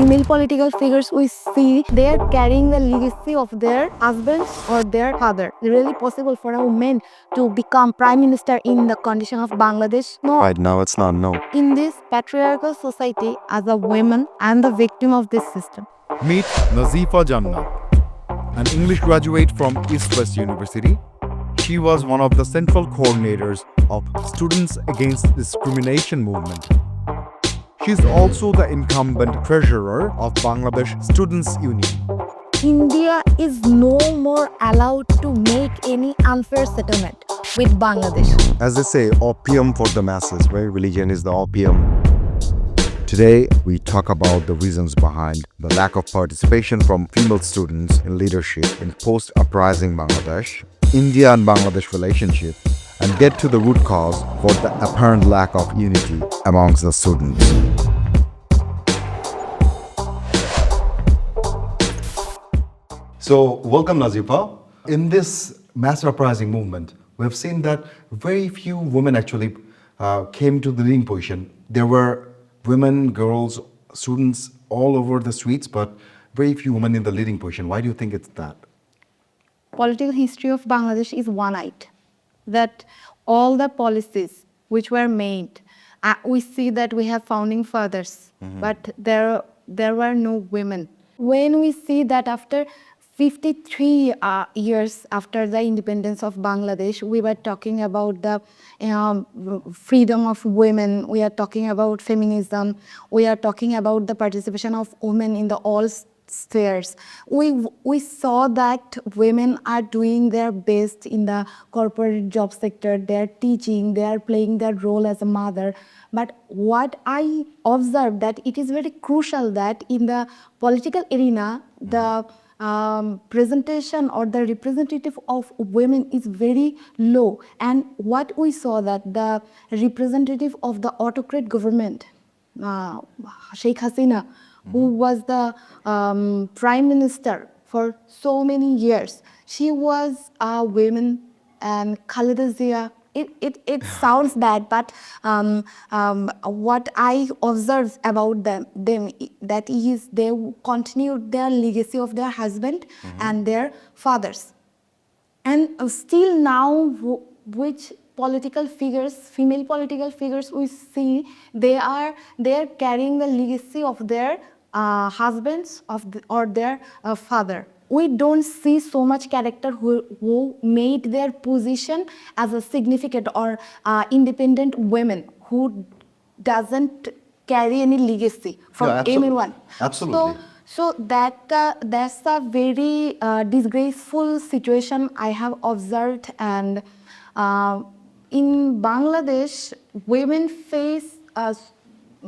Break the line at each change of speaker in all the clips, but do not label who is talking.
female political figures we see, they are carrying the legacy of their husbands or their father. Is it really possible for a woman to become prime minister in the condition of Bangladesh? No.
Right now, it's not, no.
In this patriarchal society, as a woman, I am the victim of this system.
Meet Nazifa Jannat, an English graduate from East West University. She was one of the central coordinators of Students Against Discrimination movement. She is also the incumbent treasurer of Bangladesh Students Union.
India is no more allowed to make any unfair settlement with Bangladesh.
As they say, opium for the masses, right? Religion is the opium. Today, we talk about the reasons behind the lack of participation from female students in leadership in post-uprising Bangladesh, India and Bangladesh relationship, and get to the root cause for the apparent lack of unity amongst the students.
So, welcome Nazifa. In this mass uprising movement, we have seen that very few women actually came to the leading position. There were women, girls, students all over the streets, but very few women in the leading position. Why do you think it's that?
Political history of Bangladesh is one-eyed. That all the policies which were made, we see that we have founding fathers, but there were no women. When we see that after 53 years after the independence of Bangladesh, we were talking about the freedom of women, we are talking about feminism, we are talking about the participation of women in the all spheres. We saw that women are doing their best in the corporate job sector, they are teaching, they are playing their role as a mother. But what I observed that it is very crucial that in the political arena, the presentation or the representative of women is very low. And what we saw that the representative of the autocrat government, Sheikh Hasina, who was the prime minister for so many years, she was a woman, and Khaleda Zia, it sounds bad, but what I observe about them that is they continued their legacy of their husband and their fathers. And still now, which political figures, female political figures we see, they are carrying the legacy of their husbands or their father. We don't see so much character who made their position as a significant or independent women who doesn't carry any legacy from anyone.
Absolutely.
So that's a very disgraceful situation I have observed, and in Bangladesh, women face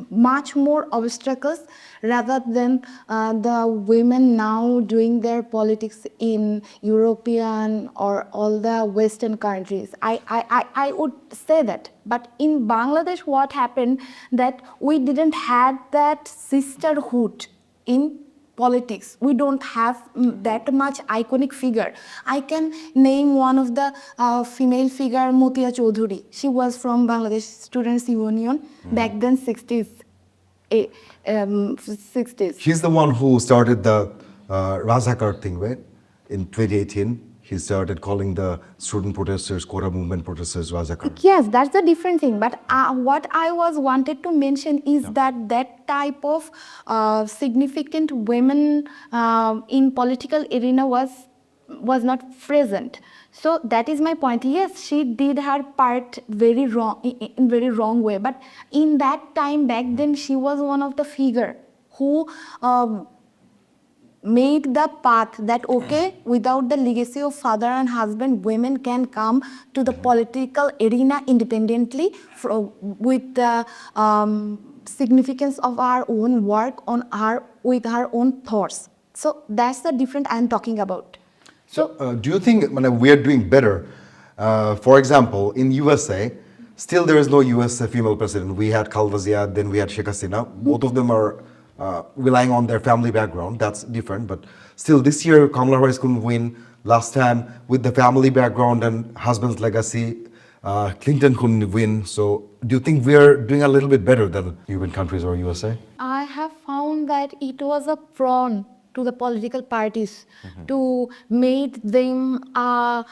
much more obstacles rather than the women now doing their politics in European or all the Western countries. I would say that. But in Bangladesh, what happened that we didn't have that sisterhood in politics. We don't have that much iconic figure. I can name one of the female figure, Motia Choudhury. She was from Bangladesh Students Union back then, 60s. 60s.
She's the one who started the Razakar thing, right? In 2018, he started calling the student protesters, Quora movement protesters, Razakar.
Yes, that's a different thing. But what I was wanted to mention is that type of significant women in political arena was not present. So that is my point. Yes, she did her part very wrong, in very wrong way. But in that time back then, she was one of the figure who made the path that okay, without the legacy of father and husband, women can come to the political arena independently with the significance of our own work with our own thoughts. So that's the difference I'm talking about.
So, do you think we are doing better? For example, in USA, still there is no US female president. We had Khaleda Zia, then we had Sheikh Hasina. Both of them are relying on their family background. That's different. But still, this year, Kamala Harris couldn't win. Last time, with the family background and husband's legacy, Clinton couldn't win. So do you think we're doing a little bit better than European countries or USA?
I have found that it was a prawn to the political parties to make them a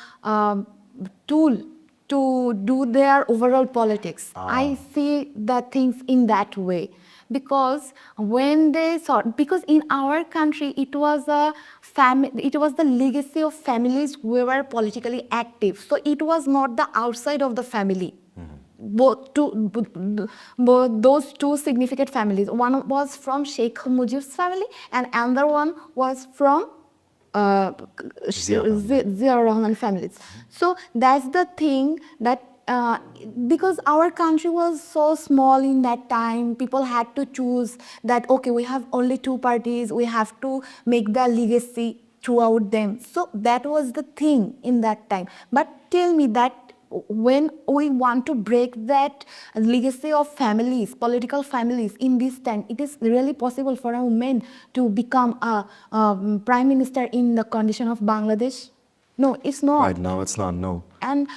tool to do their overall politics. I see the things in that way because when they saw, because in our country it was it was the legacy of families who were politically active. So it was not the outside of the family. Both those two significant families. One was from Sheikh Mujib's family, and another one was from Zia Rahman families. So that's the thing that because our country was so small in that time, people had to choose that, okay, we have only two parties, we have to make the legacy throughout them. So that was the thing in that time. But tell me that when we want to break that legacy of families, political families in this time, it is really possible for a woman to become a prime minister in the condition of Bangladesh? No, it's not.
Right now, it's not, no.
And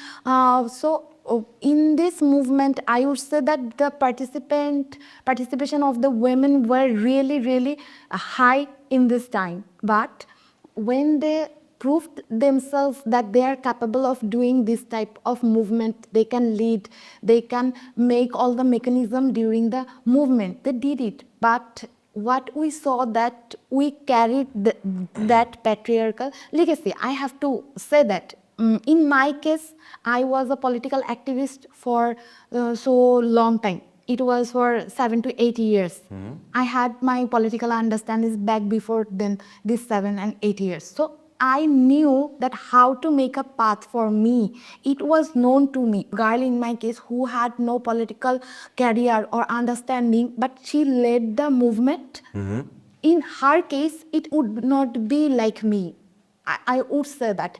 in this movement, I would say that the participation of the women were really, really high in this time. But when they proved themselves that they are capable of doing this type of movement, they can lead, they can make all the mechanism during the movement. They did it. But what we saw that we carried that patriarchal legacy. I have to say that. In my case, I was a political activist for so long time. It was for 7 to 8 years. I had my political understandings back before then, this 7 and 8 years. So I knew that how to make a path for me. It was known to me. Girl in my case who had no political career or understanding, but she led the movement. In her case, it would not be like me. I would say that.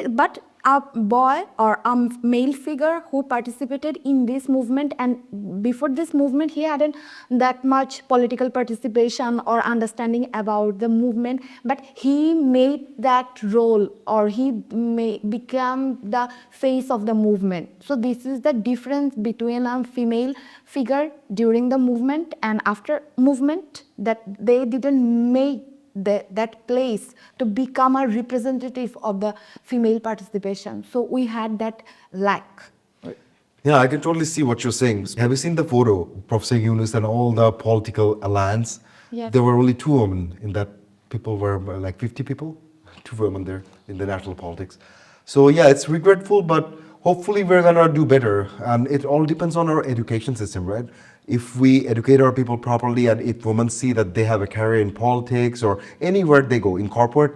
But a boy or a male figure who participated in this movement, and before this movement he hadn't that much political participation or understanding about the movement, but he made that role, or he became the face of the movement. So this is the difference between a female figure during the movement and after movement, that they didn't make that place to become a representative of the female participation. So we had that lack.
Yeah, I can totally see what you're saying. Have you seen the photo of Professor Yunus and all the political alliance?
Yes.
There were only two women in that. People were like 50 people, two women there in the national politics. So yeah, it's regretful, but hopefully we're gonna do better. And it all depends on our education system, right? If we educate our people properly, and if women see that they have a career in politics or anywhere they go, in corporate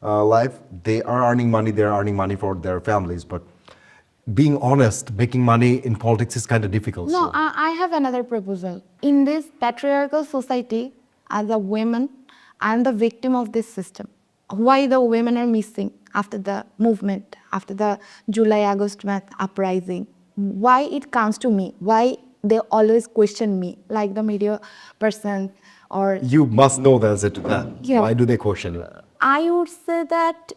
life, they are earning money, they're earning money for their families. But being honest, making money in politics is kind of difficult.
No,
so.
I have another proposal. In this patriarchal society, as a woman, I am the victim of this system. Why the women are missing after the movement, after the July Uprising? Why it comes to me? Why they always question me, like the media person or...
You must know the answer to that.
Yeah.
Why do they question you?
I would say that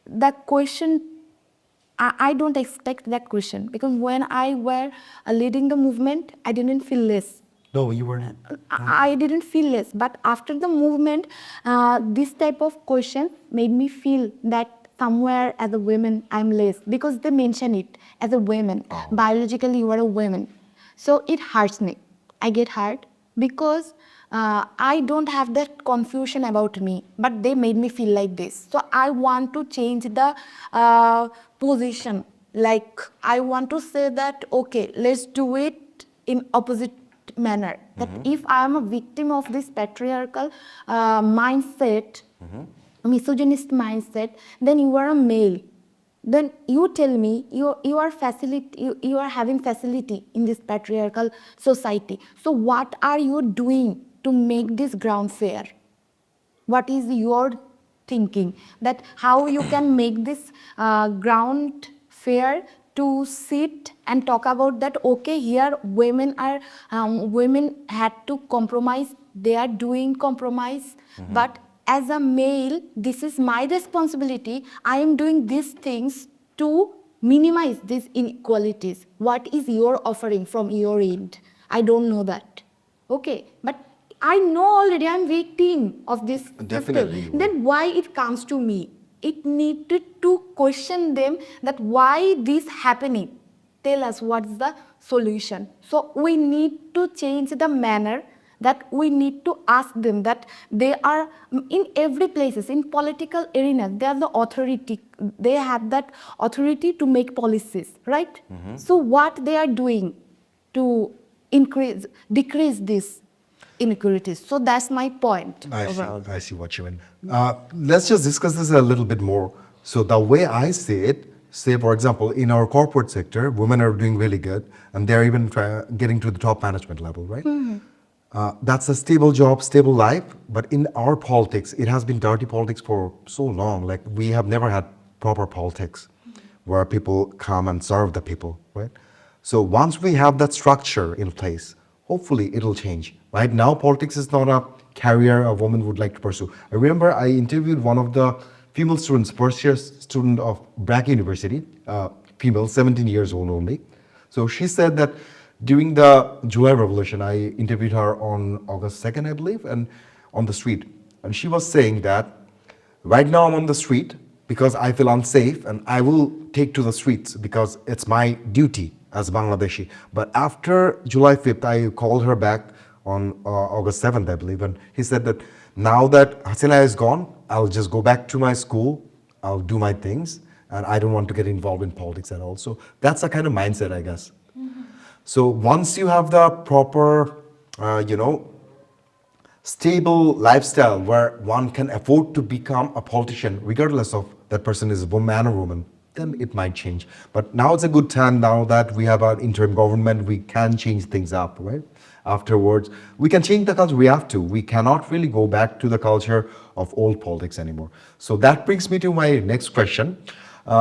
that question, I don't expect that question, because when I were leading the movement, I didn't feel less.
No, you weren't.
I didn't feel less. But after the movement, this type of question made me feel that somewhere as a woman, I'm less, because they mention it as a woman. Biologically, you are a woman. So it hurts me. I get hurt because I don't have that confusion about me, but they made me feel like this. So I want to change the position. Like, I want to say that, okay, let's do it in opposite manner. That if I am a victim of this patriarchal mindset, misogynist mindset, then you are a male. Then you tell me you are having facility in this patriarchal society. So what are you doing to make this ground fair? What is your thinking that how you can make this ground fair to sit and talk about that? Okay, here women had to compromise. They are doing compromise, but as a male, this is my responsibility. I am doing these things to minimize these inequalities. What is your offering from your end? I don't know that. Okay, but I know already I'm victim of this
Definitely
system.
you are.
Then why it comes to me? It needed to question them that why this happening. Tell us what's the solution. So we need to change the manner that we need to ask them that they are in every places in political arena they are the authority, they have that authority to make policies, right? So what they are doing to decrease these inequalities. So that's my point overall.
I see what you mean. Let's just discuss this a little bit more. So the way I see it, say for example, in our corporate sector, women are doing really good, and they're even getting to the top management level, right? That's a stable job, stable life. But in our politics, it has been dirty politics for so long. Like we have never had proper politics where people come and serve the people, right? So once we have that structure in place, hopefully it'll change. Right now, politics is not a career a woman would like to pursue. I remember I interviewed one of the female students, first year student of Bragg University, female, 17 years old only. So she said that during the July Revolution, I interviewed her on August 2nd, I believe, and on the street. And she was saying that right now I'm on the street because I feel unsafe and I will take to the streets because it's my duty as Bangladeshi. But after July 5th, I called her back on August 7th, I believe, and he said that now that Hasina is gone, I'll just go back to my school, I'll do my things, and I don't want to get involved in politics at all. So that's a kind of mindset, I guess. So once you have the proper, stable lifestyle where one can afford to become a politician, regardless of that person is a man or woman, then it might change. But now it's a good time now that we have an interim government, we can change things up, right? Afterwards, we can change the culture, we have to. We cannot really go back to the culture of old politics anymore. So that brings me to my next question.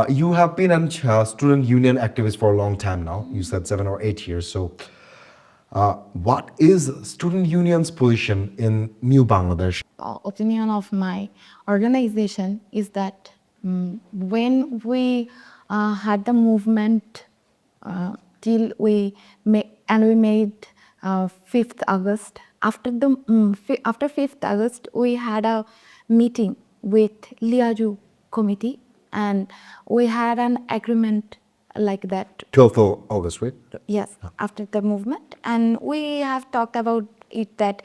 You have been a student union activist for a long time now. You said 7 or 8 years. So what is student union's position in New Bangladesh?
Opinion of my organization is that when we had the movement till we made 5th August. After 5th August, we had a meeting with Liaju committee, and we had an agreement like that.
12th of August, right?
Yes, after the movement, and we have talked about it that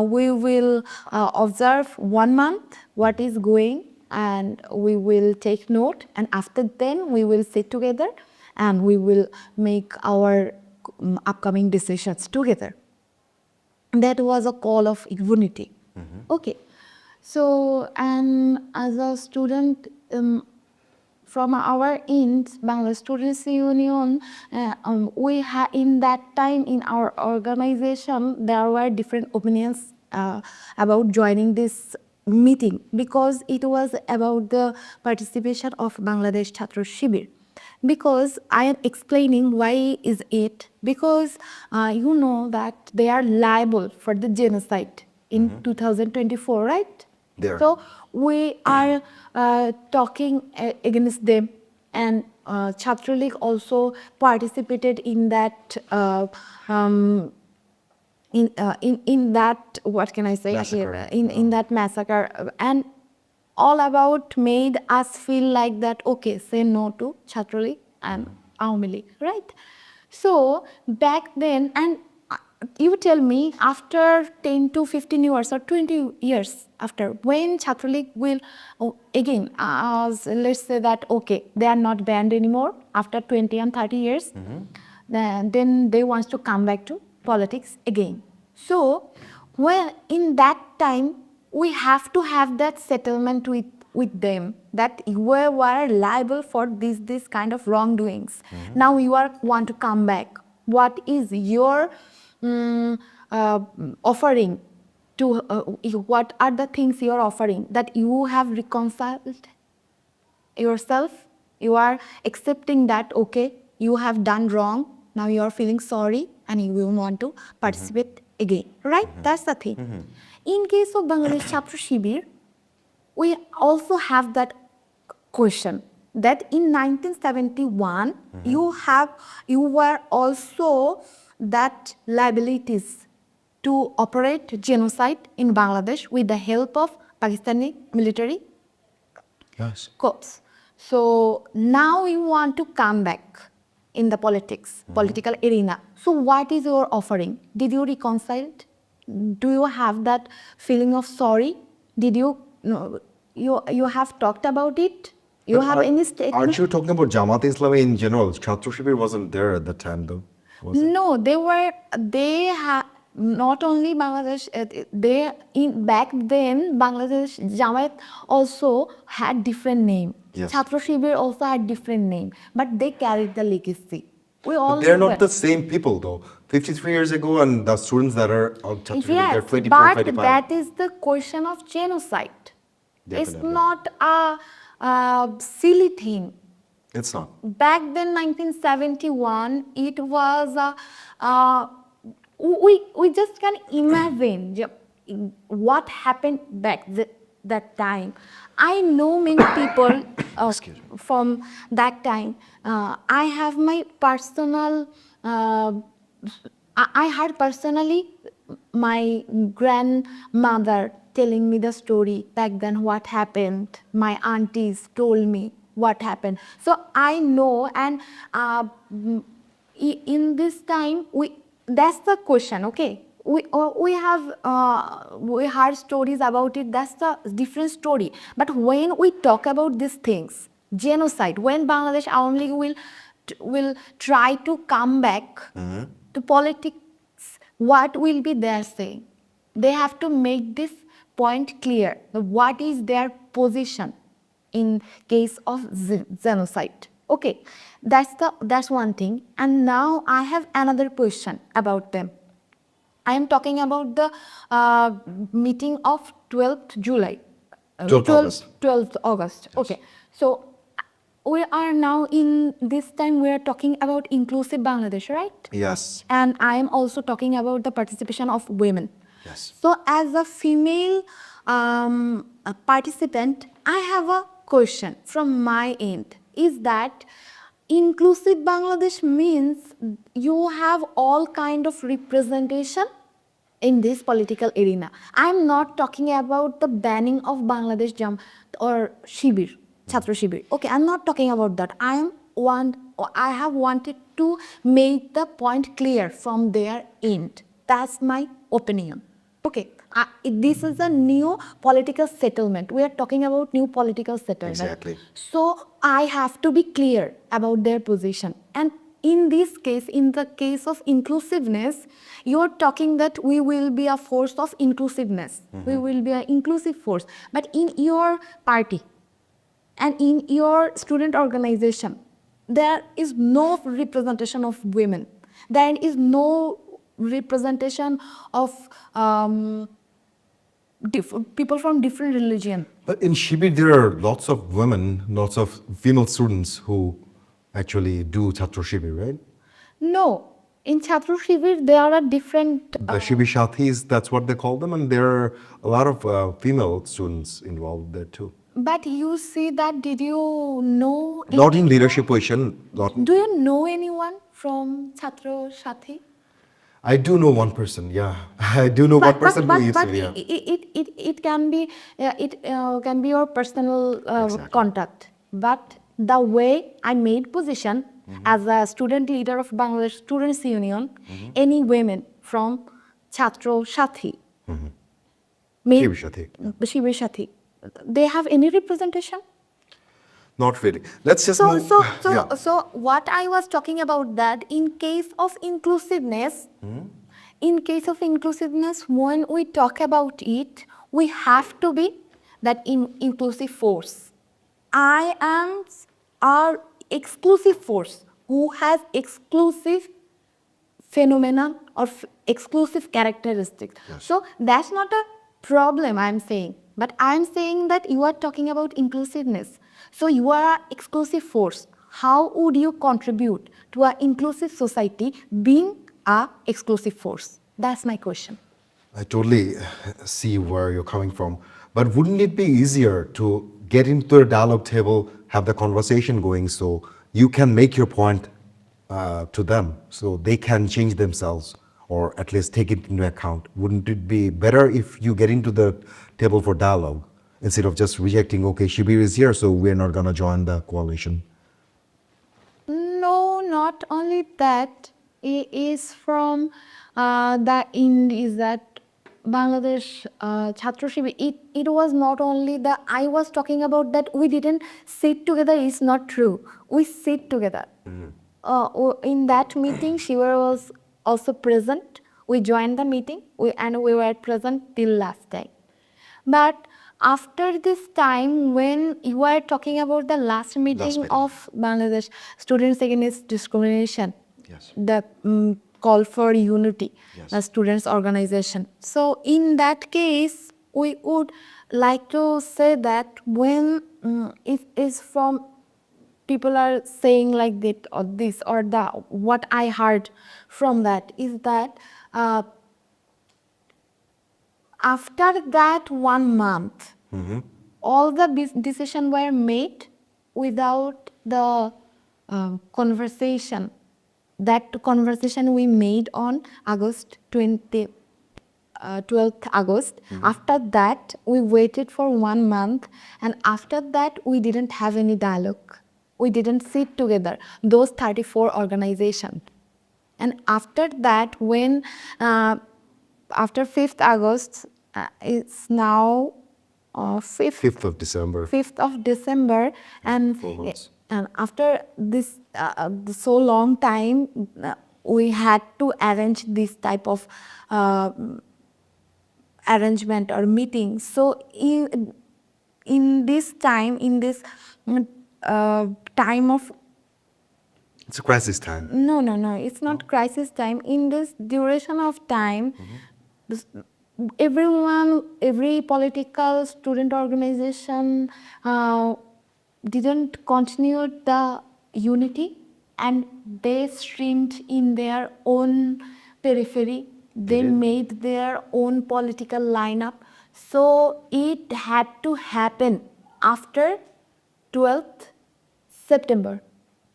we will observe 1 month what is going, and we will take note, and after then we will sit together and we will make our upcoming decisions together. That was a call of unity. Okay, so and as a student from our end, Bangladesh Students Union, we had in that time in our organization there were different opinions about joining this meeting because it was about the participation of Bangladesh Chhatra Shibir. Because I am explaining why is it, because you know that they are liable for the genocide in 2024, right?
There.
So we are talking against them, and Chhatra League also participated in that in that, what can I say
Massacre.
in that massacre, and all about made us feel like that, okay, say no to Chhatra League and Awami League, right? So back then, and you tell me after 10 to 15 years or 20 years after, when Chhatra League will, again, let's say that, okay, they are not banned anymore after 20 and 30 years, then they want to come back to politics again. So, well, in that time, we have to have that settlement with them that you were liable for this kind of wrongdoings. Now you want to come back. What is your offering to what are the things you are offering that you have reconciled yourself? You are accepting that, okay, you have done wrong, now you are feeling sorry and you will want to participate again, right? That's the thing. In case of Bangladesh Chhatra Shibir, we also have that question that in 1971 you were also that liabilities to operate genocide in Bangladesh with the help of Pakistani military
Yes.
corps. So now you want to come back in the political arena. So what is your offering? Did you reconcile? Do you have that feeling of sorry? Did you no, you have talked about it? You
But
have any statement?
Aren't you talking about Jamaat Islami in general? Chhatro Shibir wasn't there at that time, though. Was it?
No, they had not only Bangladesh, back then Bangladesh Jamaat also had different name.
Yes.
Chhatro Shibir also had different name, but they carried the legacy. We all
But they're
know
not
that.
the same people, though. 53 years ago, and the students that are on Chhatro Shibir, they're
Yes,
24,
but
25.
that is the question of genocide. It's
Definitely.
not a silly thing.
It's not.
Back then, 1971, it was we just can imagine what happened back that time. I know many people from that time. I have my personal. I had personally my grandmother telling me the story back then what happened. My aunties told me what happened. So I know, and in this time that's the question. Okay, we heard stories about it. That's the different story. But when we talk about these things, genocide, when Bangladesh Awami League will try to come back to politics, what will be their saying? They have to make this point clear. What is their position in case of genocide? Okay, that's one thing. And now I have another question about them. I am talking about the meeting of 12th July.
12th August.
12th August. Okay. So we are now in this time we are talking about inclusive Bangladesh, right?
Yes.
And I am also talking about the participation of women.
Yes.
So as a female a participant, I have a question from my end. Is that inclusive Bangladesh means you have all kind of representation in this political arena. I'm not talking about the banning of Bangladesh Jam or Shibir, Chhatro Shibir. Okay, I'm not talking about that. I have wanted to make the point clear from their end. That's my opinion. Okay, this is a new political settlement. We are talking about new political settlement.
Exactly.
So I have to be clear about their position. And in this case, in the case of inclusiveness, you're talking that we will be a force of inclusiveness. We will be an inclusive force. But in your party and in your student organization, there is no representation of women. There is no representation of people from different religion.
But in Shibir, there are lots of women, lots of female students who actually do Chhatro Shibir, right?
No, in Chhatro Shibir there are different.
The Shibir Shathis, that's what they call them, and there are a lot of female students involved there too.
But you see that, did you know?
Not in leadership position. Not.
Do you know anyone from Chhatro Shathi?
I do know one person, yeah. I do know one person who is
but
yeah.
it can be can be your personal
Exactly.
contact. But the way I made position as a student leader of Bangladesh Students Union, any women from Chhatro Shathi,
Shibir Shathi.
Shibir Shathi, they have any representation?
Not really. Let's just move. Yeah.
So what I was talking about, that in case of inclusiveness, when we talk about it, we have to be that inclusive force. I am our exclusive force who has exclusive phenomena or exclusive characteristics. So that's not a problem, I'm saying. But I'm saying that you are talking about inclusiveness. So you are an exclusive force. How would you contribute to an inclusive society being an exclusive force? That's my question.
I totally see where you're coming from. But wouldn't it be easier to get into the dialogue table have the conversation going, so you can make your point to them, so they can change themselves or at least take it into account. Wouldn't it be better if you get into the table for dialogue instead of just rejecting, okay, Shibir is here, so we're not going to join the coalition?
No, not only that. It is from the end is that Bangladesh Chhatra Shibir. It was not only the I was talking about that we didn't sit together. It's not true. We sit together. In that meeting, Shibir was also present. We joined the meeting. We were present till last time. But after this time, when you are talking about the last meeting of Bangladesh Students Against Discrimination,
Yes.
the call for unity,
Yes.
the students' organization. So in that case, we would like to say that when it is from people are saying like that or this or that, what I heard from that is that after that 1 month, all the decisions were made without the conversation. That conversation we made on August 12th August. After that, we waited for 1 month, and after that, we didn't have any dialogue. We didn't sit together, those 34 organizations. And after that, when after 5th August, it's now
5th of December.
5th of December, and
4 months.
after this so long time, we had to arrange this type of arrangement or meeting. So in this time, in this time of
It's a crisis time.
no, it's not crisis time. In this duration of time, this, every political student organization didn't continue the unity, and they streamed in their own periphery. They made their own political lineup. So it had to happen after 12th September.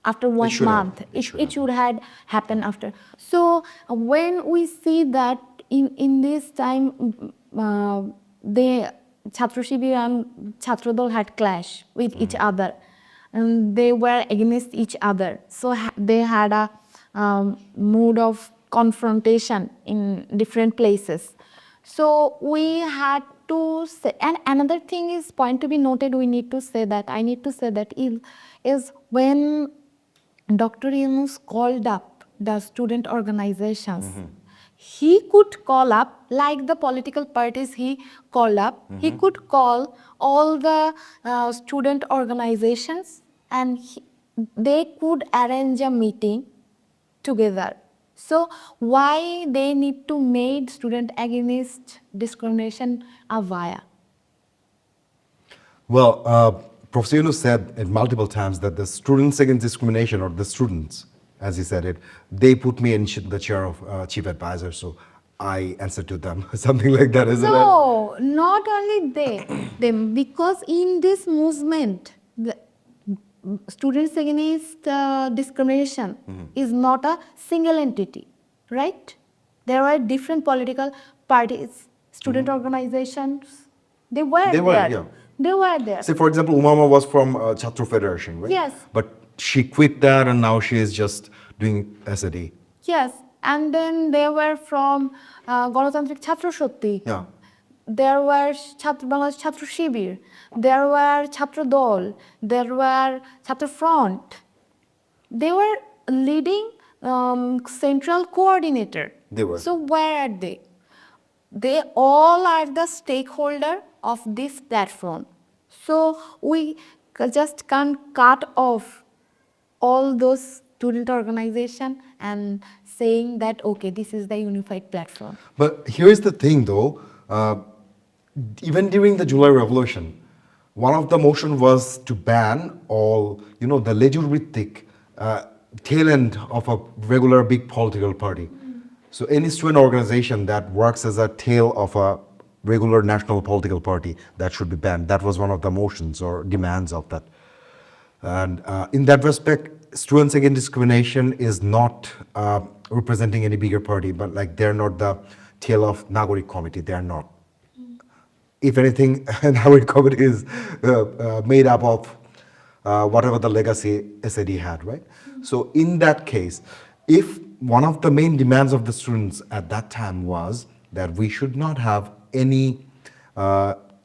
After 1
should have.
month, it should have happened after. So when we see that in this time, the Chhatra Shibir and Chhatra Dol had clash with each other, and they were against each other. So they had a mood of confrontation in different places. So we had to say, and another thing is point to be noted. I need to say that is when Dr. Yunus called up the student organizations. He could call up, like the political parties he called up, he could call all the student organizations, and they could arrange a meeting together. So why they need to make student against discrimination a via?
Well, Professor Yunus said it multiple times that the students against discrimination, or the students, as he said it, they put me in the chair of chief advisor, so I answer to them. Something like that, isn't it?
No, not only them, because in this movement, the students against discrimination is not a single entity, right? There were different political parties, student organizations. They were
They were,
there.
yeah.
They were there.
Say, for example, Umama was from Chhatra Federation, right?
Yes.
But she quit that, and now she is just doing SAD.
Yes, and then they were from Ganotantrik Chhatra Shakti.
Yeah.
There were Bangladesh Chhatra Shibir. There were Chhatra Dol. There were Chhatra Front. They were leading central coordinator.
They were.
So where are they? They all are the stakeholder of this platform. So we just can't cut off all those student organization and saying that, okay, this is the unified platform.
But here's the thing, though. Even during the July Revolution, one of the motion was to ban all, the legislative tail end of a regular big political party. So any student organization that works as a tail of a regular national political party, that should be banned. That was one of the motions or demands of that. And in that respect, Students Against Discrimination is not representing any bigger party, but like they're not the tail of Nagorik Committee. They are not. If anything, Nagorik Committee is made up of whatever the legacy SAD had, right? So in that case, if one of the main demands of the students at that time was that we should not have any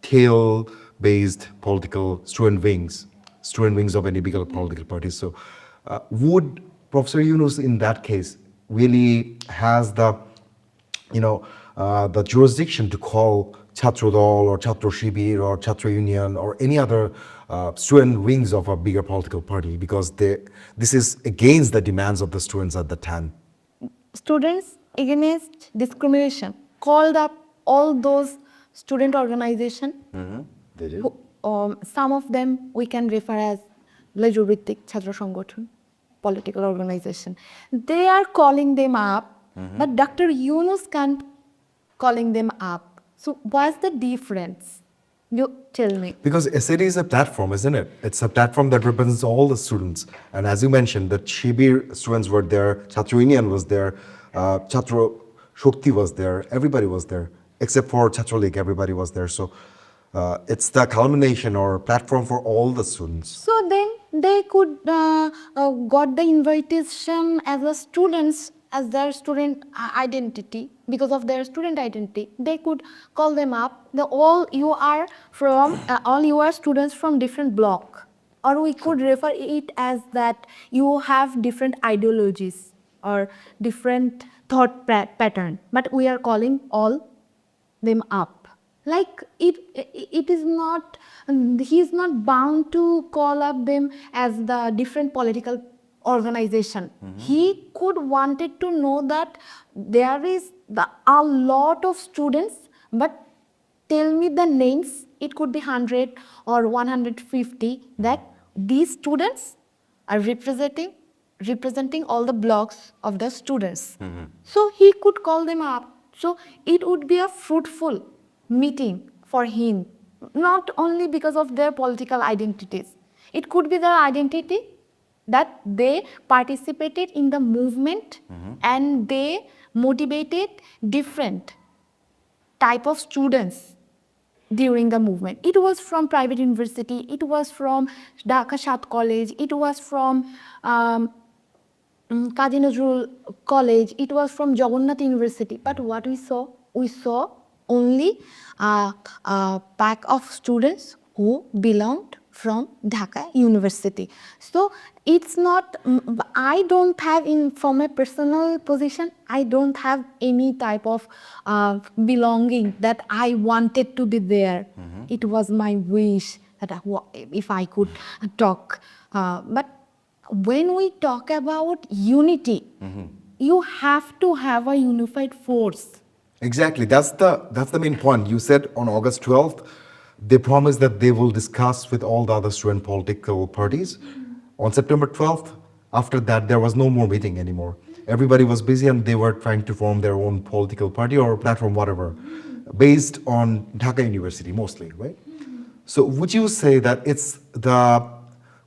tail-based political student wings of any bigger political parties. So would Professor Yunus in that case really has the the jurisdiction to call Chhatro Dol or Chhatro Shibir or Chhatro Union or any other student wings of a bigger political party, because this is against the demands of the students at the time.
Students Against Discrimination called up all those student organizations.
They did.
Some of them we can refer as Lejurvittik Chhatra Sangothan, political organization. They are calling them up, but Dr. Yunus can't calling them up. So what's the difference? You tell me.
Because SAD is a platform, isn't it? It's a platform that represents all the students. And as you mentioned, the Shibir students were there, Chhatro Union was there, Chhatro Shakti was there, everybody was there, except for Chhatro League, everybody was there. So it's the culmination or platform for all the students.
So then they could got the invitation as a students, as their student identity, because of their student identity. They could call them up. All you are students from different block, or we could refer it as that you have different ideologies or different thought pattern. But we are calling all them up. Like it is not, he is not bound to call up them as the different political organization. He could wanted to know that there is a lot of students, but tell me the names. It could be 100 or 150 that these students are representing all the blocks of the students. So he could call them up. So it would be a fruitful meeting for him, not only because of their political identities. It could be their identity that they participated in the movement and they motivated different type of students during the movement. It was from private university, it was from Dhaka Shat College, it was from Kazi Nazrul College, it was from Jagannath University. But what we saw only a pack of students who belonged from Dhaka University. So it's not, I don't have, from a personal position, I don't have any type of belonging that I wanted to be there. It was my wish that if I could talk. But when we talk about unity, you have to have a unified force.
Exactly. That's the main point. You said on August 12th, they promised that they will discuss with all the other student political parties. On September 12th, after that, there was no more meeting anymore. Everybody was busy and they were trying to form their own political party or platform, whatever, based on Dhaka University mostly, right? So would you say that it's the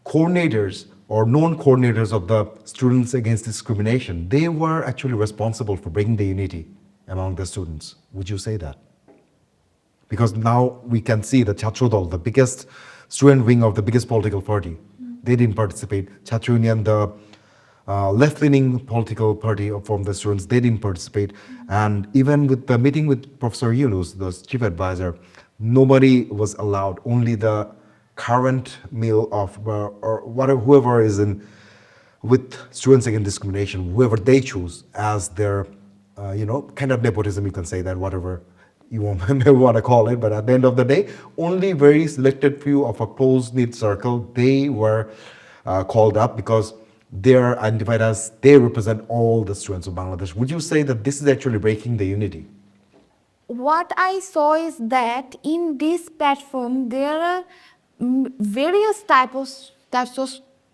coordinators or known coordinators of the Students Against Discrimination, they were actually responsible for bringing the unity among the students? Would you say that? Because now we can see that Chhatro Dol, the biggest student wing of the biggest political party, they didn't participate. Chhatro Union, the left-leaning political party from the students, they didn't participate. And even with the meeting with Professor Yunus, the chief advisor, nobody was allowed. Only the current meal of or whatever, whoever is in with Students Against Discrimination, whoever they choose as their kind of nepotism, you can say that, whatever you may want to call it. But at the end of the day, only very selected few of a close-knit circle, they were called up because they're identified as they represent all the students of Bangladesh. Would you say that this is actually breaking the unity?
What I saw is that in this platform, there are various types of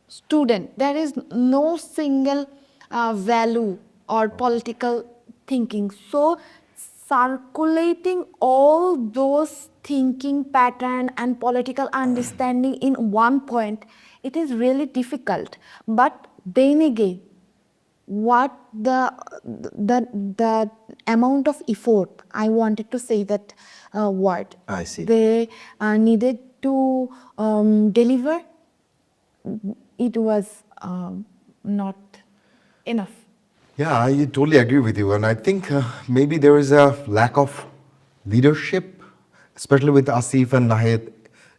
student. There is no single value or political thinking. So circulating all those thinking pattern and political understanding in one point, it is really difficult. But then again, what the amount of effort, I wanted to say that word.
I see.
They needed to deliver, it was not enough.
Yeah, I totally agree with you. And I think maybe there is a lack of leadership, especially with Asif and Nahid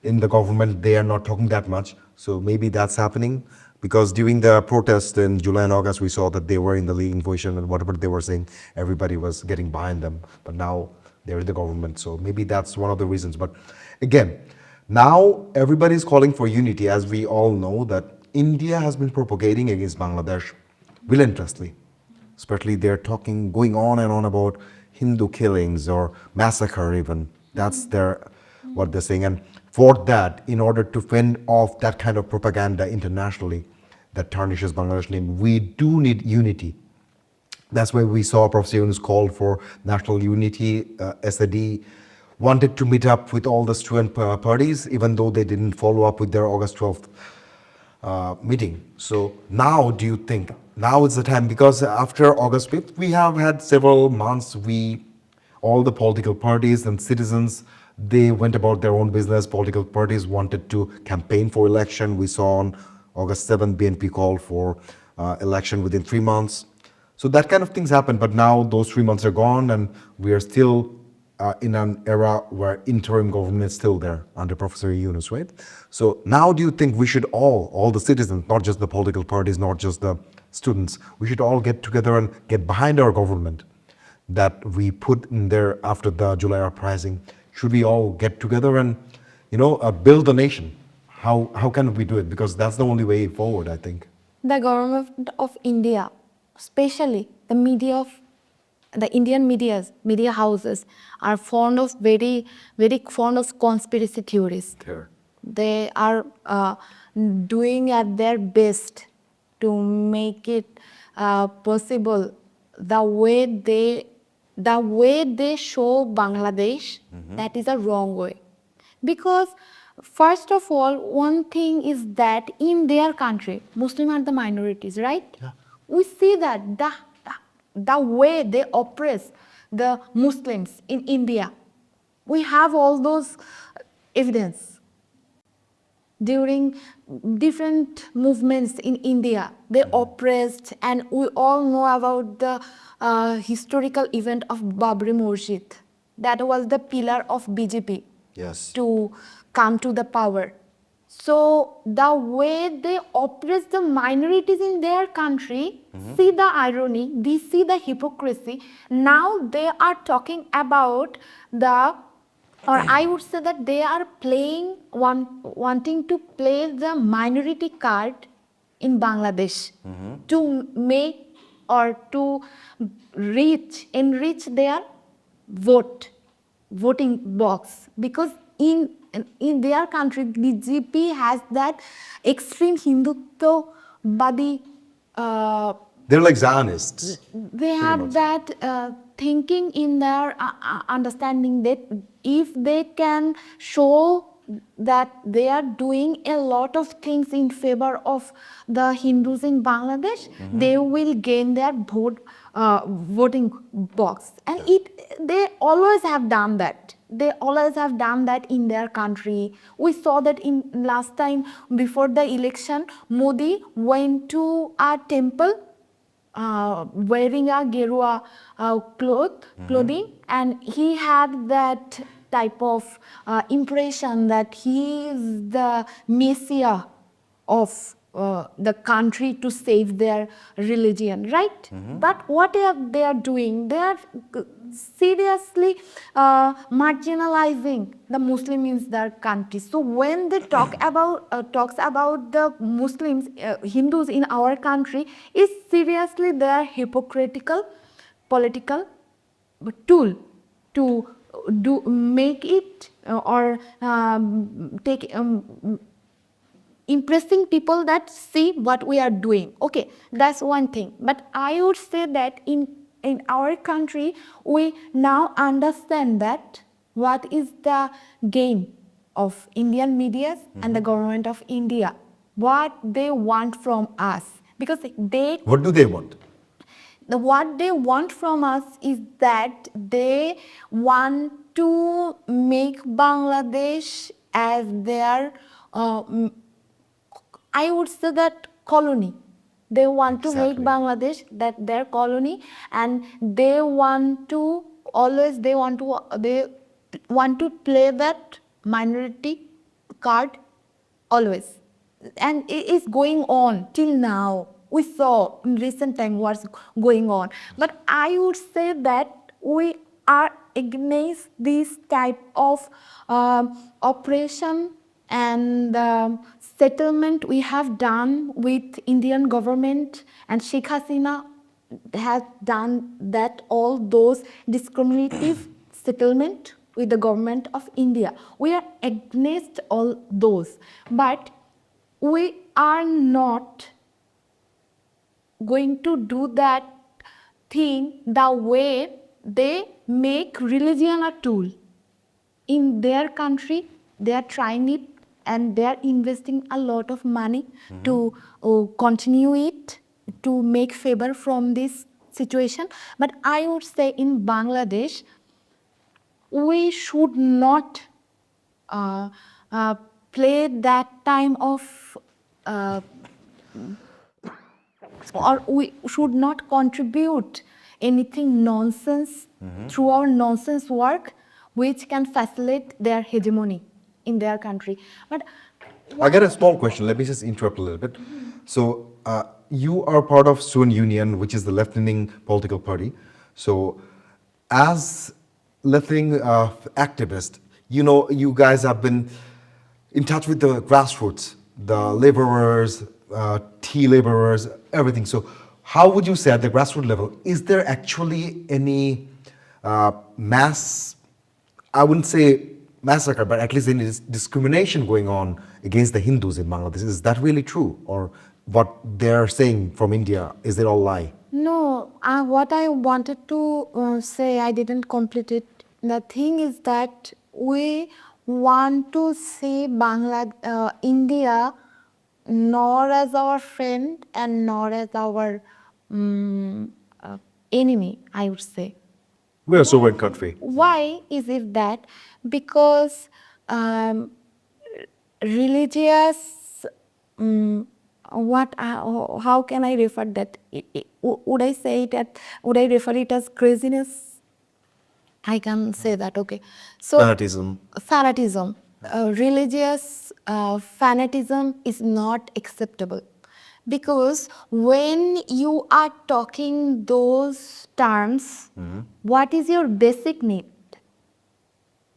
in the government. They are not talking that much. So maybe that's happening. Because during the protest in July and August, we saw that they were in the leading position and whatever they were saying, everybody was getting behind them. But now they're in the government. So maybe that's one of the reasons. But again, now everybody is calling for unity, as we all know that India has been propagating against Bangladesh relentlessly. Especially they're talking, going on and on about Hindu killings or massacre even. That's what they're saying. And for that, in order to fend off that kind of propaganda internationally that tarnishes Bangladesh name, we do need unity. That's why we saw Professor Yunus called for national unity. SAD wanted to meet up with all the student parties, even though they didn't follow up with their August 12th meeting. So now do you think, now is the time, because after August 5th, we have had several months, all the political parties and citizens, they went about their own business. Political parties wanted to campaign for election. We saw on August 7th, BNP called for election within 3 months. So that kind of things happened, but now those 3 months are gone and we are still in an era where interim government is still there under Professor Yunus, right? So now do you think we should all the citizens, not just the political parties, not just the students, we should all get together and get behind our government that we put in there after the July Uprising? Should we all get together and, build a nation? How can we do it? Because that's the only way forward, I think.
The government of India, especially the Indian media houses, are very fond of conspiracy theories.
Sure.
They are doing at their best to make it possible the way they show Bangladesh, that is a wrong way. Because first of all, one thing is that in their country, Muslims are the minorities, right?
Yeah.
We see that the way they oppress the Muslims in India. We have all those evidence. During different movements in India, they oppressed, and we all know about the historical event of Babri Masjid. That was the pillar of BJP.
Yes.
To come to the power. So the way they oppress the minorities in their country, see the irony, they see the hypocrisy. Now they are talking about I would say that they are wanting to play the minority card in Bangladesh to make or to enrich their voting box, because in their country BJP has that extreme Hindutva body.
They're like Zionists.
They have that thinking in their understanding that if they can show that they are doing a lot of things in favor of the Hindus in Bangladesh, they will gain their voting box. And they always have done that. They always have done that in their country. We saw that in last time before the election, Modi went to a temple wearing a Gerua clothing, and he had that type of impression that he is the messiah of the country to save their religion, right? But what they are doing, they are seriously marginalizing the Muslims in their country. So when they talks about the Muslims, Hindus in our country, is seriously their hypocritical political tool to make it or take impressing people that see what we are doing. Okay, that's one thing. But I would say that in our country, we now understand that what is the gain of Indian media and the government of India what they want from us, because
What do they want?
what they want from us is that they want to make Bangladesh as their, I would say that colony. They want to make
Exactly.
Bangladesh that their colony, and they want to play that minority card always, and it is going on till now. We saw in recent time what's going on, but I would say that we are against this type of operation and settlement we have done with Indian government, and Sheikh Hasina has done that, all those discriminative settlement with the government of India. We are against all those, but we are not going to do that thing the way they make religion a tool. In their country, they are trying it, and they are investing a lot of money to continue it, to make favor from this situation. But I would say in Bangladesh, we should not play that time of or we should not contribute anything nonsense through our nonsense work which can facilitate their hegemony in their country. But
I got a small question. Let me just interrupt a little bit. So, you are part of Student Union, which is the left-leaning political party. So, as left-leaning activist, you guys have been in touch with the grassroots, the laborers, tea laborers, everything. So, how would you say at the grassroots level, is there actually any mass, I wouldn't say massacre, but at least any discrimination going on against the Hindus in Bangladesh? Is that really true? Or what they're saying from India, is it all lie?
no, what I wanted to say, I didn't complete it. The thing is that we want to see India nor as our friend and nor as our enemy, I would say.
We're a sovereign country.
Why is it that? Because religious, how can I refer that? Would I refer it as craziness? I can say that, okay. So fanatism. Religious fanatism is not acceptable, because when you are talking those terms, what is your basic need?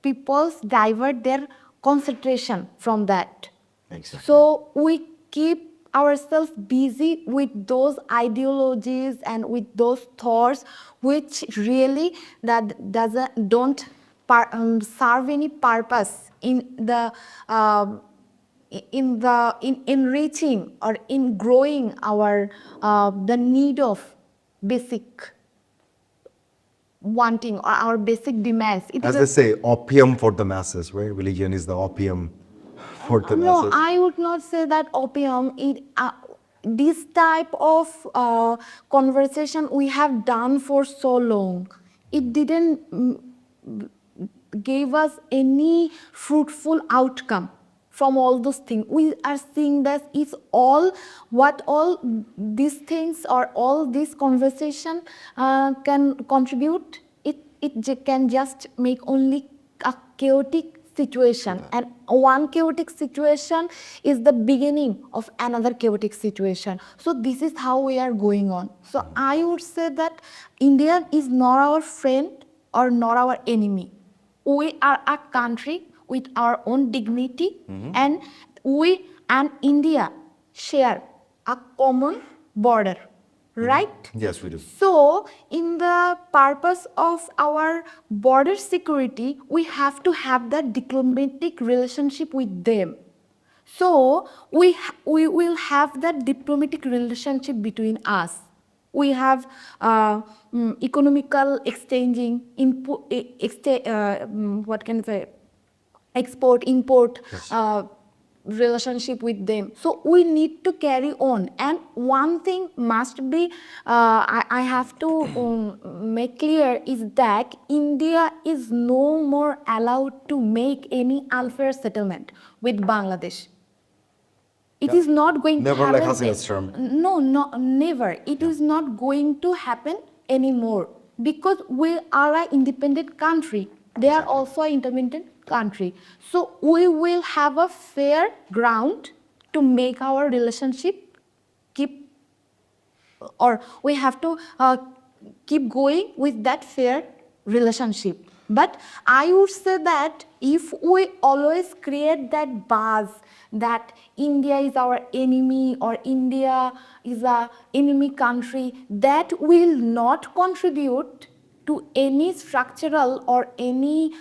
People divert their concentration from that.
Exactly.
So we keep ourselves busy with those ideologies and with those thoughts which really don't serve any purpose in enriching or in growing our the need of basic wanting or our basic demands. It
As
is
they say, opium for the masses, right? Religion is the opium for the
No,
masses.
I would not say that opium. This type of conversation we have done for so long, it didn't give us any fruitful outcome from all those things. We are seeing that it's all these things or all this conversation can contribute. It can just make only a chaotic situation, and one chaotic situation is the beginning of another chaotic situation. So this is how we are going on. So I would say that India is not our friend or not our enemy. We are a country with our own dignity, and we and India share a common border, right?
Yes, we do.
So, in the purpose of our border security, we have to have that diplomatic relationship with them. So, we will have that diplomatic relationship between us. We have economical exchanging, what can I say, export, import,
Yes.
relationship with them. So we need to carry on. And one thing must be, I have to make clear is that India is no more allowed to make any unfair settlement with Bangladesh. It is not going
Never
to
like
happen.
Hasina's term.
No, never. It is not going to happen anymore because we are an independent country. They are also an independent country. So we will have a fair ground to make our relationship keep, or we have to keep going with that fair relationship. But I would say that if we always create that buzz that India is our enemy or India is a enemy country, that will not contribute to any structural or any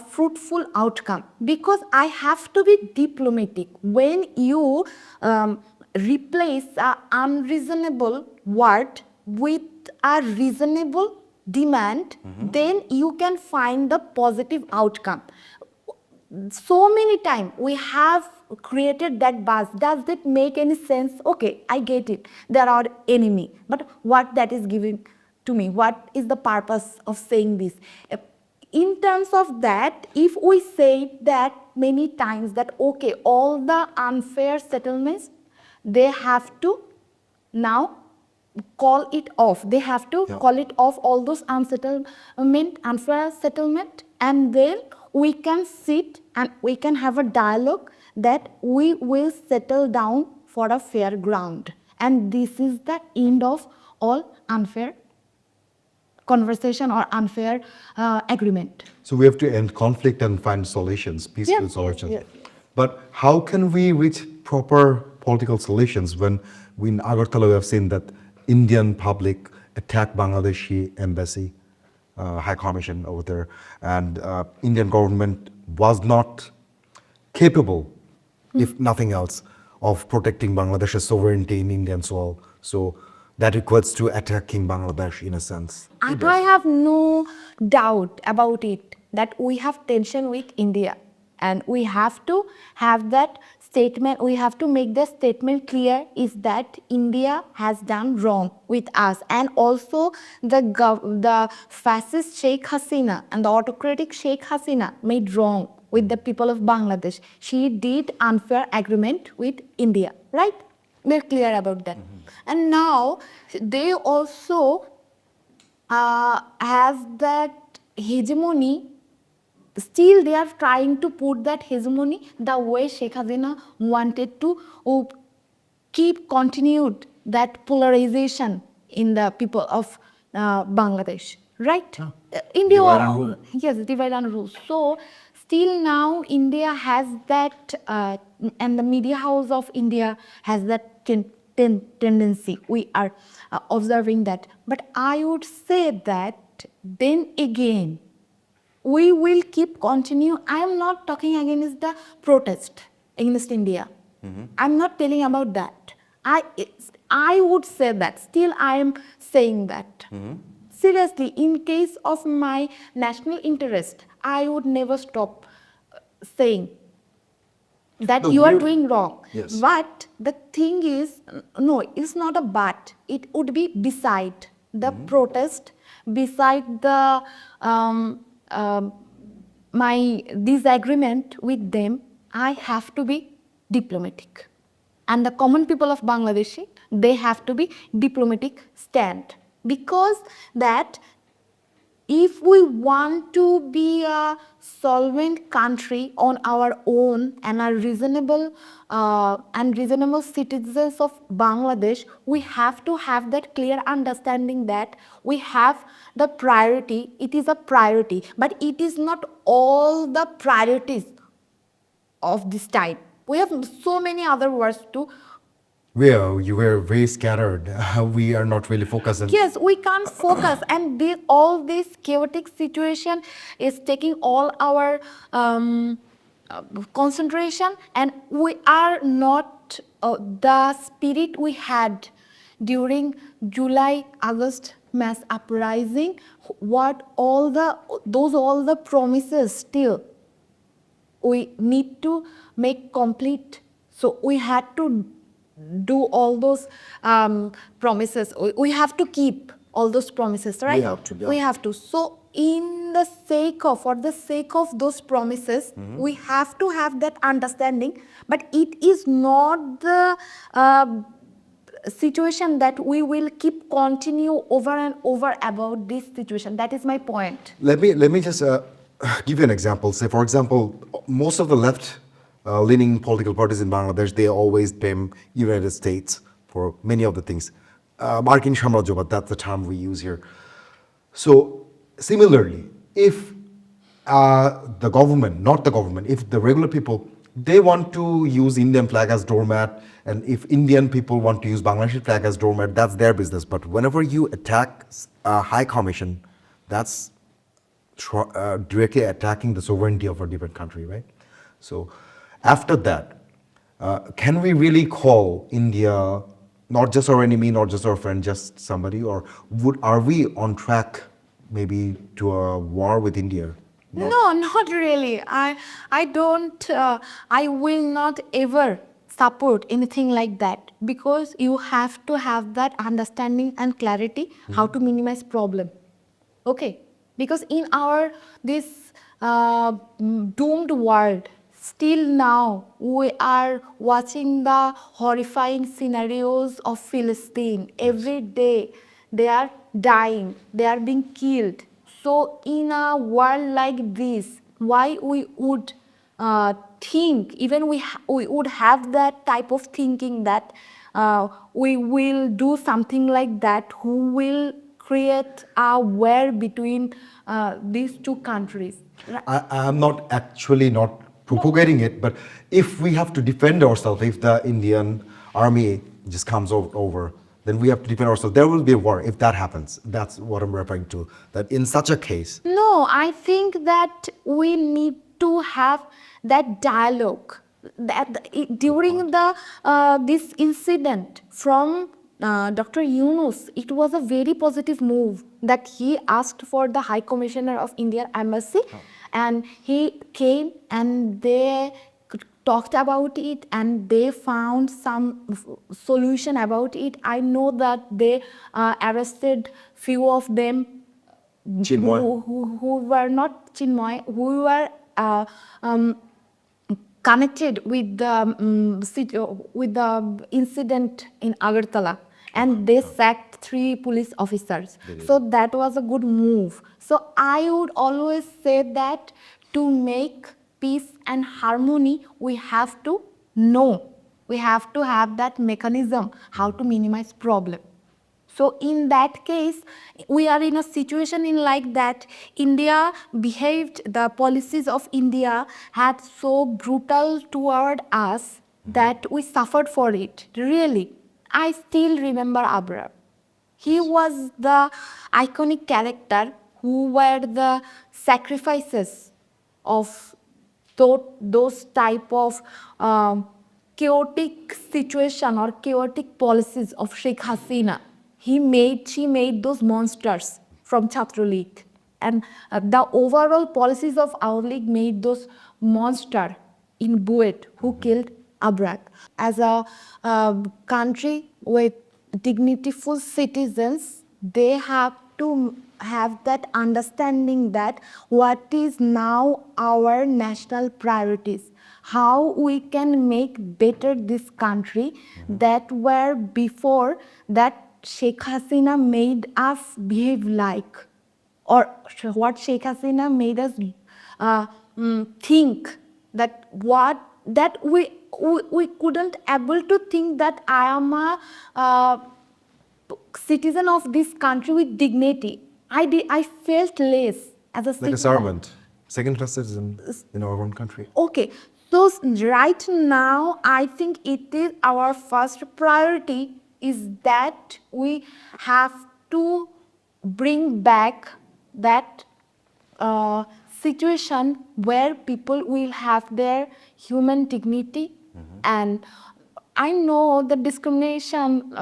fruitful outcome. Because I have to be diplomatic. When you replace an unreasonable word with a reasonable demand, then you can find the positive outcome. So many times we have created that buzz. Does that make any sense? Okay, I get it. They are our enemy. But what that is giving to me? What is the purpose of saying this? In terms of that, if we say that many times that, okay, all the unfair settlements, they have to now call it off. They have to call it off, all those unfair settlement, and then we can sit and we can have a dialogue that we will settle down for a fair ground. And this is the end of all unfair conversation or unfair agreement.
So we have to end conflict and find solutions, peaceful solutions.
Yeah.
But how can we reach proper political solutions when we in Agartala we have seen that Indian public attacked Bangladeshi embassy, high commission over there, and Indian government was not capable, if nothing else, of protecting Bangladesh's sovereignty in Indian soil. So that equates to attacking Bangladesh in a sense.
I have no doubt about it that we have tension with India, and we have to have that statement, we have to make the statement clear is that India has done wrong with us, and also the fascist Sheikh Hasina and the autocratic Sheikh Hasina made wrong with the people of Bangladesh. She did unfair agreement with India, right? We're clear about that. And now they also have that hegemony. Still they are trying to put that hegemony the way Sheikh Hasina wanted to keep continued that polarization in the people of Bangladesh, right? India,
Divide and rule.
yes, divide and rule. So still now India has that, and the media house of India has that tendency. We are observing that. But I would say that then again, we will keep continue. I am not talking against the protest against India. I'm not telling about that. I would say that. Still, I am saying that. Seriously, in case of my national interest, I would never stop saying that
No,
you are
you-
doing wrong.
Yes.
But the thing is, no, it's not a but. It would be beside the protest, beside the my disagreement with them. I have to be diplomatic, and the common people of Bangladesh, they have to be diplomatic stand, because that if we want to be a solvent country on our own and a reasonable citizens of Bangladesh, we have to have that clear understanding that we have the priority. It is a priority, but it is not all the priorities of this time. We have so many other words to.
Well, you were very scattered. We are not really focused on.
Yes, we can't focus, and all this chaotic situation is taking all our concentration, and we are not the spirit we had during July, August mass uprising. What all the promises still we need to make complete So we had to do all those promises. We have to keep all those promises, right?
have to, yeah.
We have to. So for the sake of those promises, we have to have that understanding. But it is not the situation that we will keep continue over and over about this situation. That is my point.
Let me just give you an example. Say, for example, most of the left leaning political parties in Bangladesh, they always blame United States for many of the things. Markin Saম্রাজ্যবাদ, that's the term we use here. So similarly, if the government, not the government, if the regular people, they want to use Indian flag as doormat, and if Indian people want to use Bangladeshi flag as doormat, that's their business. But whenever you attack a high commission, that's directly attacking the sovereignty of a different country, right? So after that, can we really call India not just our enemy, not just our friend, just somebody, or are we on track maybe to a war with India?
No, not really. I don't. I will not ever support anything like that, because you have to have that understanding and clarity how to minimize problem. Okay, because in our this doomed world, still now we are watching the horrifying scenarios of Philistine. Every day they are dying, they are being killed. So in a world like this, why we would think, even we would have that type of thinking that we will do something like that, who will create a war between these two countries.
I'm not actually not propagating it, but if we have to defend ourselves, if the Indian army just comes over, then we have to defend ourselves. There will be a war if that happens. That's what I'm referring to. That in such a case.
No, I think that we need to have that dialogue. That during the this incident from Dr. Yunus, it was a very positive move that he asked for the High Commissioner of Indian Embassy, and he came and they talked about it and they found some solution about it. I know that they arrested few of them
Chinmoy.
who were not Chinmoy, who were connected with the incident in Agartala, and they sacked 3 police officers. So that was a good move. So I would always say that to make peace and harmony, we have to know, we have to have that mechanism how to minimize problem. So in that case, we are in a situation in like that. India behaved, the policies of India had so brutal toward us that we suffered for it. Really, I still remember Abrar. He was the iconic character who were the sacrifices of those type of chaotic situation or chaotic policies of Sheikh Hasina. She made those monsters from Chhatra League. And the overall policies of our league made those monster in Buet who killed Abrak. As a country with dignityful citizens, they have to have that understanding that what is now our national priorities, how we can make better this country that were before that Sheikh Hasina made us behave like, or what Sheikh Hasina made us think that we couldn't able to think that I am a citizen of this country with dignity. I felt less as a
Like a
citizen.
servant, second-class citizen in our own country.
Okay, so right now, I think it is our first priority is that we have to bring back that situation where people will have their human dignity. And I know that discrimination,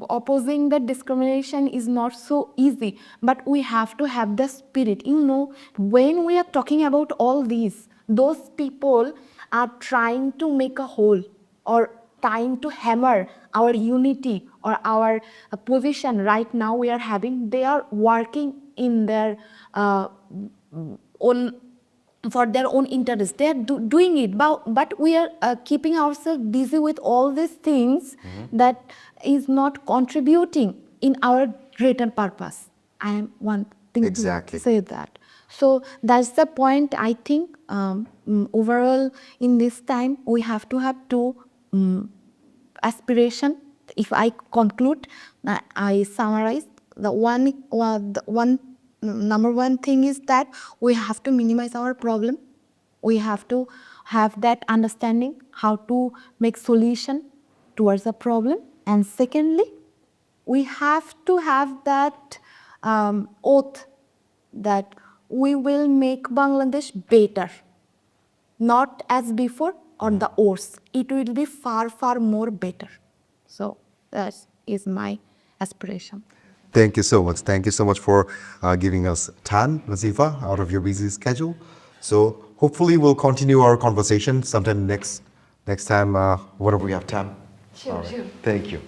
opposing the discrimination is not so easy, but we have to have the spirit. You know, when we are talking about all these, those people are trying to make a whole. or time to hammer our unity or our position right now we are having, they are working in their own, for their own interest. They are doing it, but we are keeping ourselves busy with all these things that is not contributing in our greater purpose. I am wanting
Exactly.
to say that. So that's the point. I think overall in this time we have to have two aspiration. If I conclude, I summarize the one number one thing is that we have to minimize our problem. We have to have that understanding how to make solution towards a problem. And secondly, we have to have that oath that we will make Bangladesh better, not as before or the worse. It will be far, far more better. So that is my aspiration.
Thank you so much. Thank you so much for giving us time, Nazifa, out of your busy schedule. So hopefully we'll continue our conversation sometime next time, whenever we have time.
Sure,
All right.
sure.
Thank you.